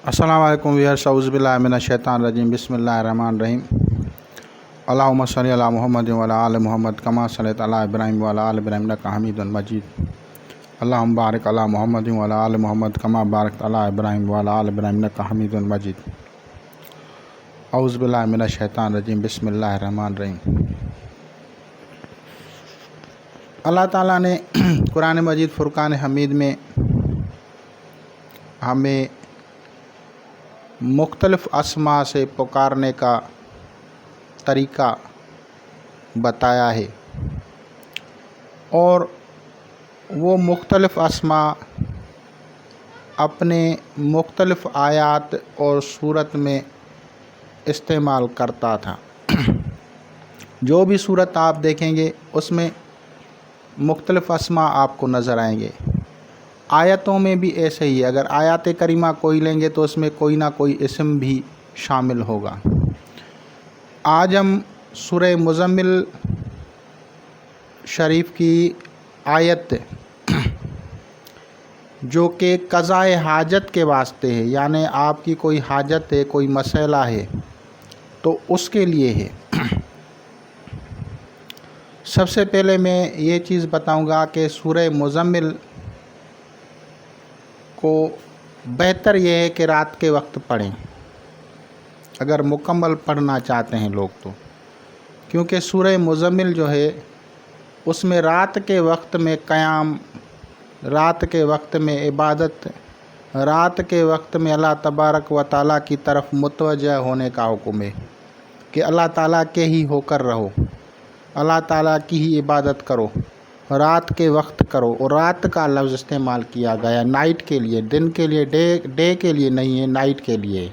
अस्सलाम वालेकुम व्यूअर्स, औज़ु बिल्लाहि मिनश शैतानिर रजीम, बिस्मिल्लाहिर रहमानिर रहीम। अल्लाहुम्मा सल्लि अला मुहम्मद व अला आलि मुहम्मद कमा सल्लैता अला इब्राहीम व अला आलि इब्राहीम इन्नका हमीदुन मजीद। अल्लाहुम्मा बारिक अला मुहम्मद व अला आलि मुहम्मद कमा बारकता अला इब्राहीम व अला आलि इब्राहीम इन्नका हमीदुन मजीद। औज़ु बिल्लाहि मिनश शैतानिर रजीम, बिस्मिल्लाहिर रहमानिर रहीम। अल्लाह ताला ने कुरान मजीद फ़ुरक़ान हमीद में हमें मुख्तलिफ़ अस्मा से पुकारने का तरीक़ा बताया है और वो मुख्तलिफ़ अस्मा अपने मुख्तलिफ़ आयात और सूरत में इस्तेमाल करता था। जो भी सूरत आप देखेंगे उसमें मुख्तलिफ़ अस्मा आपको नज़र आएंगे। आयतों में भी ऐसे ही है, अगर आयत करीमा कोई लेंगे तो उसमें कोई ना कोई इस्म भी शामिल होगा। आज हम सूरह मुज़म्मिल शरीफ की आयत जो कि क़ज़ाए हाजत के वास्ते है, यानी आपकी कोई हाजत है, कोई मसला है तो उसके लिए है। सबसे पहले मैं ये चीज़ बताऊंगा कि सूरह मुज़म्मिल को बेहतर यह है कि रात के वक्त पढ़ें, अगर मुकम्मल पढ़ना चाहते हैं लोग तो, क्योंकि सूरह मुज़म्मिल जो है उसमें रात के वक्त में क़याम, रात के वक्त में इबादत, रात के वक्त में अल्लाह तबारक व ताला की तरफ मुतवज्जह होने का हुक्म है कि अल्लाह ताला के ही होकर रहो, अल्लाह ताला की ही इबादत करो, रात के वक्त करो। और रात का लफ्ज़ इस्तेमाल किया गया नाइट के लिए, दिन के लिए, डे के लिए नहीं है, नाइट के लिए।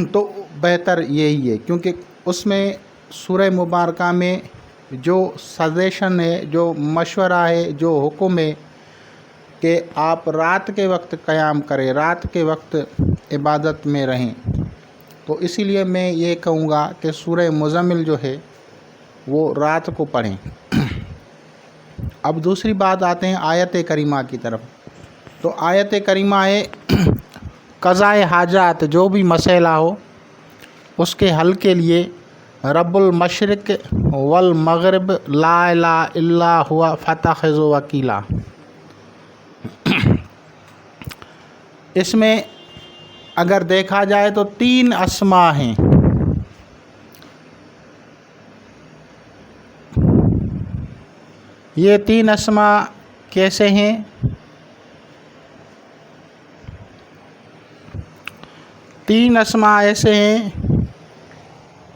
तो बेहतर यही है, क्योंकि उसमें सूरह मुबारका में जो सजेशन है, जो मशवरा है, जो हुक्म है कि आप रात के वक्त क़याम करें, रात के वक्त इबादत में रहें, तो इसीलिए मैं ये कहूँगा कि सूरह मुज़म्मिल जो है वो रात को पढ़ें। अब दूसरी बात आते हैं आयत करीमा की तरफ। तो आयत करीमा है क़ज़ाए हाजात, जो भी मसला हो उसके हल के लिए रब्बुल मशरिक़ वल मग़रिब ला इलाहा इल्ला हुवा फ़त्तख़िज़हु वकीला। इसमें अगर देखा जाए तो 3 अस्मा हैं। ये 3 अस्मा कैसे हैं? 3 अस्मा ऐसे हैं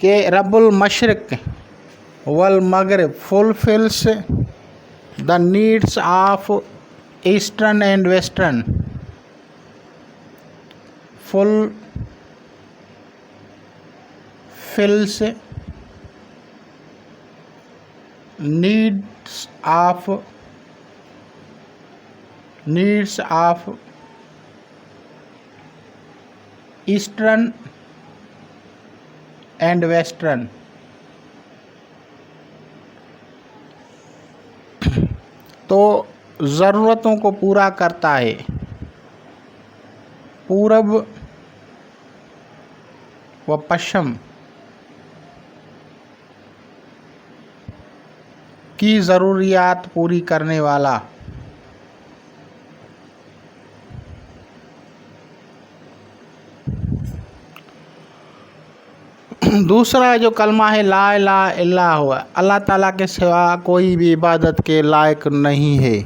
कि रब्बुल मशरिक़ वल मग़रिब fulfills the needs of eastern and western, fulfills needs of eastern and western। तो ज़रूरतों को पूरा करता है, पूरब व पश्चिम की ज़रूरियात पूरी करने वाला। दूसरा जो कलमा है ला इलाहा इल्ला हुवा, अल्लाह ताला के सिवा कोई भी इबादत के लायक नहीं है।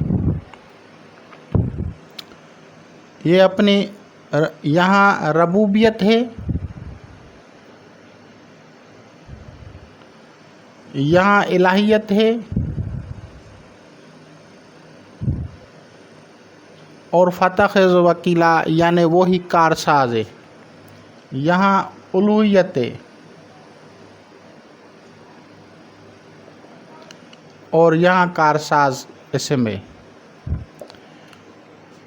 ये अपनी यहाँ रबूबियत है, यहाँ इलाहियत है और फ़त्तख़िज़हु वकीला, यानी वो ही कारसाज है। यहाँ उलूहियत है और यहाँ कारसाज इसम है।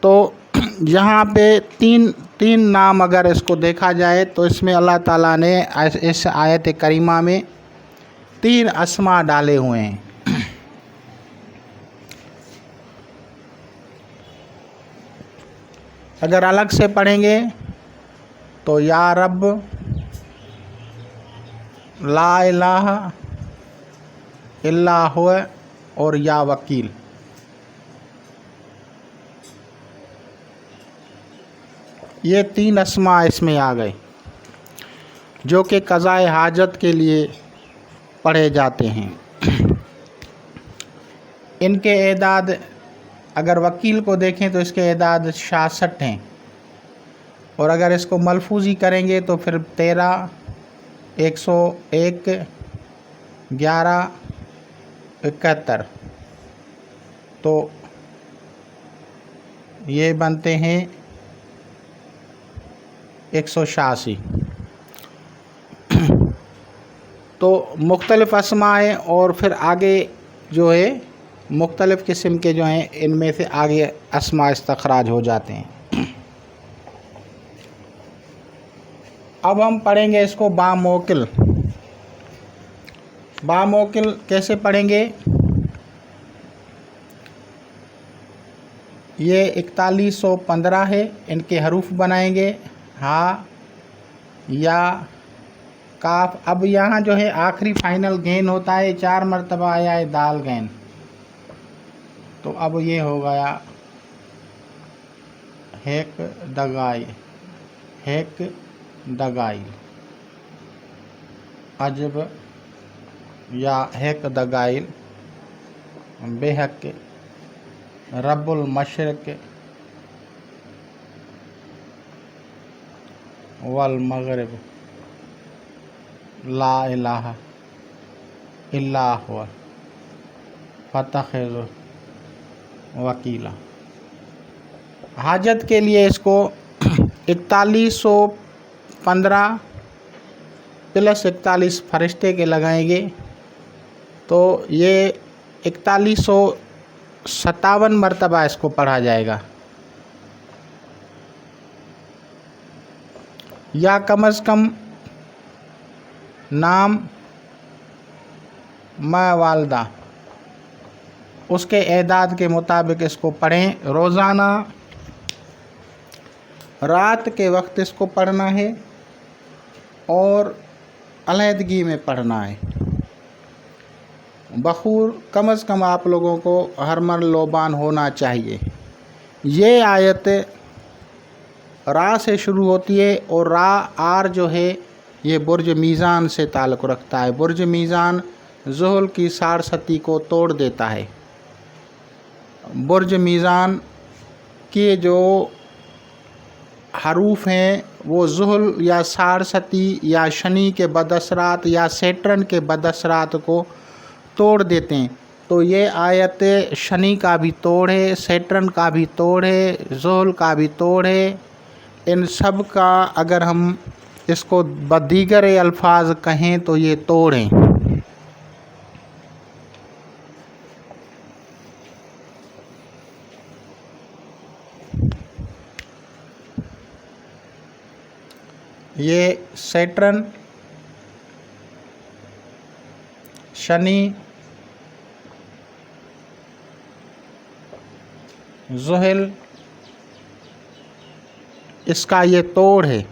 तो यहाँ पे तीन नाम अगर इसको देखा जाए तो इसमें अल्लाह ताला ने इस आयत करीमा में 3 अस्मा डाले हुए हैं। अगर अलग से पढ़ेंगे तो या रब, ला इलाहा इल्ला हुवा और या वकील। ये 3 अस्मा इसमें आ गए जो कि क़ज़ाए हाजत के लिए पढ़े जाते हैं। इनके एदाद अगर वकील को देखें तो इसके एदाद 66 हैं, और अगर इसको मलफूज़ी करेंगे तो फिर 13, 101, 11, 71, तो ये बनते हैं 186। तो मुख्तलिफ़ अस्मा है, और फिर आगे जो है मुख्तलिफ़ किस्म के जो हैं इनमें से आगे अस्मा इस्तखराज हो जाते हैं। अब हम पढ़ेंगे इसको बामौकिल। बामौकिल कैसे पढ़ेंगे? ये 4115 है। इनके हरूफ बनाएंगे हा, या, काफ। अब यहाँ जो है आखिरी फाइनल गेन होता है, 4 मरतबा आया है दाल गेन, तो अब ये हो गया हेक दगाई, हेक दगाई, अजब या हेक दगाइल, बेहक, रब्बुल मशरिक वल मगरिब, ला इलाहा इल्ला हुवा फतखिज़ु वकीला। हाजत के लिए इसको 4115 प्लस 41 फरिश्ते के लगाएंगे, तो ये 4157 मरतबा इसको पढ़ा जाएगा। या कम अज़ कम नाम माँ वालदा, उसके एदाद के मुताबिक इसको पढ़ें। रोज़ाना रात के वक्त इसको पढ़ना है और अलहदगी में पढ़ना है। बखूर कम अज़ कम आप लोगों को हर मर लोबान होना चाहिए। ये आयत रा से शुरू होती है, और रा आर जो है ये बुर्ज मीज़ान से ताल्लुक़ रखता है। बुर्ज मीज़ान ज़ुहल की सारसती को तोड़ देता है। बुर्ज मीज़ान के जो हरूफ हैं वो ज़ुहल या सारसती या शनि के बदअसरात या सेटरन के बदअसरात को तोड़ देते हैं। तो ये आयत शनि का भी तोड़ है, सेटरन का भी तोड़ है, ज़ुहल का भी तोड़ है। इन सब का अगर हम इसको बदीगर अल्फाज कहें तो ये तोड़ हैं। ये सेटरन, शनि, ज़ुहल, इसका ये तोड़ है,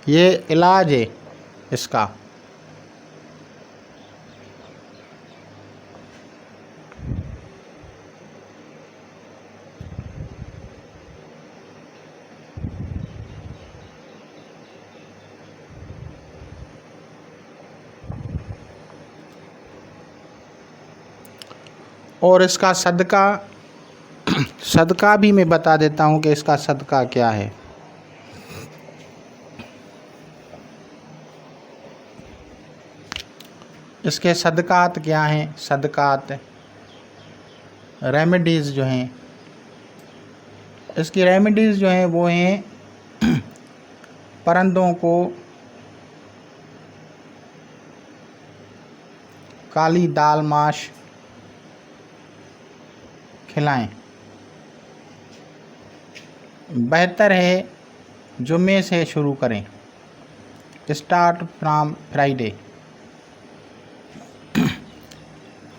ये इलाज है इसका। और इसका सदका, सदका भी मैं बता देता हूँ कि इसका सदका क्या है। इसके सदकात क्या हैं? सदकात रेमेडीज़ जो हैं, इसकी रेमेडीज़ जो हैं वो हैं परिंदों को काली दाल माश खिलाएं। बेहतर है जुम्मे से शुरू करें, start from Friday.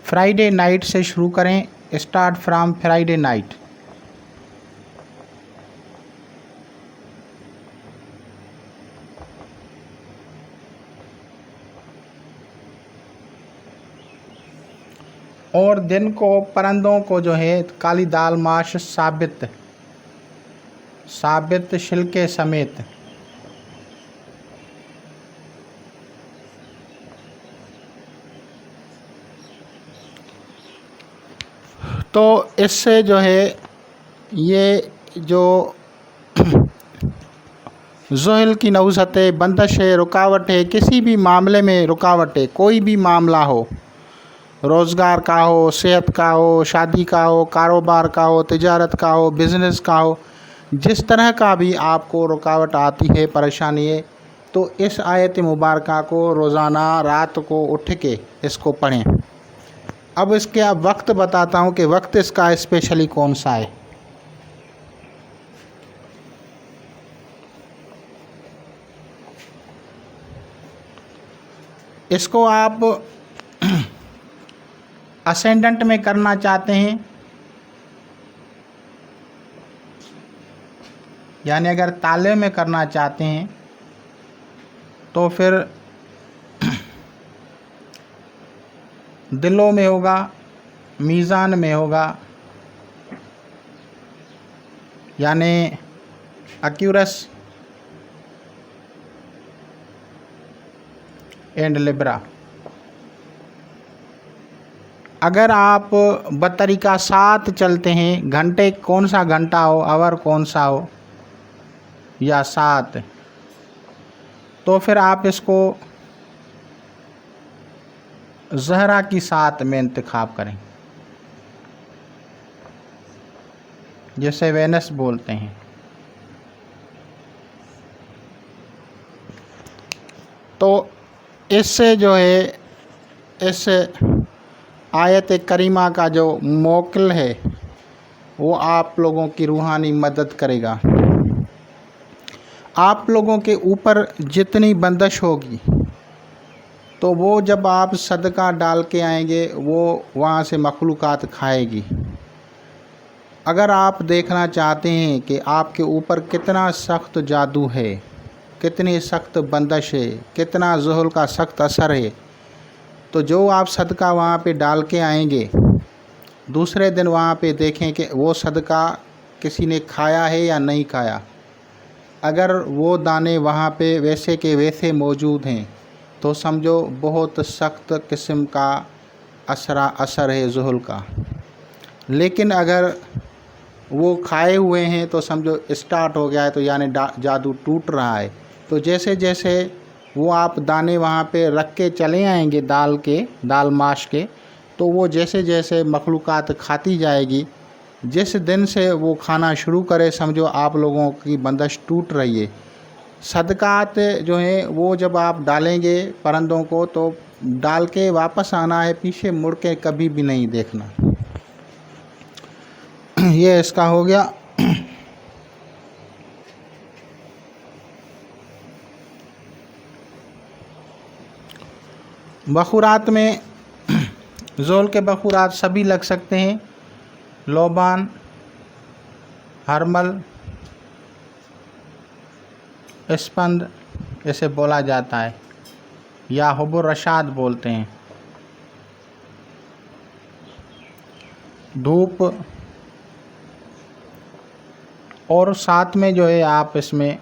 Friday night से शुरू करें, स्टार्ट फ्राम फ्राइडे नाइट। और दिन को परंदों को जो है काली दाल माश साबित छिलके समेत। तो इससे जो है ये जो ज़ोहल की नौसत है, बंदश है, रुकावट है, किसी भी मामले में रुकावट है, कोई भी मामला हो, रोज़गार का हो, सेहत का हो, शादी का हो, कारोबार का हो, तिजारत का हो, बिज़नेस का हो, जिस तरह का भी आपको रुकावट आती है, परेशानी है, तो इस आयत मुबारका को रोज़ाना रात को उठ के इसको पढ़ें। अब इसके अब वक्त बताता हूँ कि वक्त इसका स्पेशली कौन सा है। इसको आप असेंडेंट में करना चाहते हैं, यानी अगर ताले में करना चाहते हैं तो फिर दिलों में होगा, मीज़ान में होगा, यानी एक्यूरस एंड लिब्रा। अगर आप बतरीका साथ चलते हैं, घंटे कौन सा घंटा हो, आवर कौन सा हो, या साथ, तो फिर आप इसको ज़हरा की साथ में इंतखाब करें, जिसे वेनस बोलते हैं। तो इससे जो है इस आयत करीमा का जो मौक़िल है वो आप लोगों की रूहानी मदद करेगा। आप लोगों के ऊपर जितनी बंदिश होगी तो वो जब आप सदका डाल के आएंगे वो वहाँ से मखलूक़ात खाएगी। अगर आप देखना चाहते हैं कि आपके ऊपर कितना सख्त जादू है, कितनी सख्त बंदिश है, कितना ज़ुहल का सख्त असर है, तो जो आप सदका वहाँ पे डाल के आएंगे, दूसरे दिन वहाँ पे देखें कि वो सदका किसी ने खाया है या नहीं खाया। अगर वो दाने वहाँ पे वैसे के वैसे मौजूद हैं तो समझो बहुत सख्त किस्म का असर है ज़ुहल का। लेकिन अगर वो खाए हुए हैं तो समझो स्टार्ट हो गया है, तो यानी जादू टूट रहा है। तो जैसे जैसे वो आप दाने वहाँ पे रख के चले आएंगे दाल माश के, तो वो जैसे जैसे मखलूक़ात खाती जाएगी, जिस दिन से वो खाना शुरू करे समझो आप लोगों की बंदिश टूट रही है। सदकात जो हैं वो जब आप डालेंगे परंदों को तो डाल के वापस आना है, पीछे मुड़ के कभी भी नहीं देखना। ये इसका हो गया। बखूरात में ज़ोल के बखूरात सभी लग सकते हैं। लोबान, हरमल, स्पंद इसे बोला जाता है, या हुबुर रशाद बोलते हैं। धूप, और साथ में जो है आप इसमें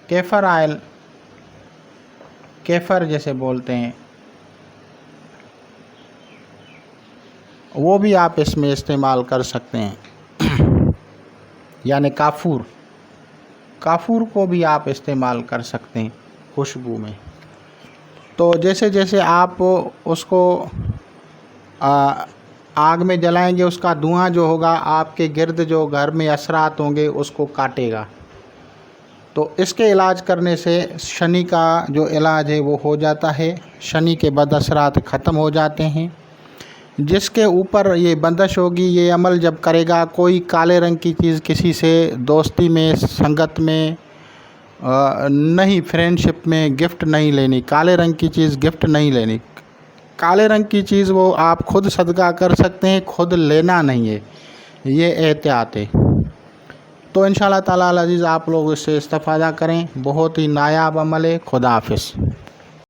केफ़र आयल, केफ़र जैसे बोलते हैं, वो भी आप इसमें इस्तेमाल कर सकते हैं। यानी काफूर को भी आप इस्तेमाल कर सकते हैं खुशबू में। तो जैसे जैसे आप उसको आग में जलाएंगे, उसका धुआं जो होगा आपके गिर्द जो घर में असरात होंगे उसको काटेगा। तो इसके इलाज करने से शनि का जो इलाज है वो हो जाता है, शनि के बदअसरात ख़त्म हो जाते हैं। जिसके ऊपर ये बंदिश होगी, ये अमल जब करेगा, कोई काले रंग की चीज़ किसी से दोस्ती में, संगत में नहीं, फ्रेंडशिप में गिफ्ट नहीं लेनी, काले रंग की चीज़ गिफ्ट नहीं लेनी। काले रंग की चीज़ वो आप खुद सदका कर सकते हैं, खुद लेना नहीं है, ये एहतियात है। तो इंशाल्लाह ताला अल अज़ीज़ आप लोग इससे इस्तेफ़ादा करें। बहुत ही नायाब अमल है। खुदा हाफ़िज़।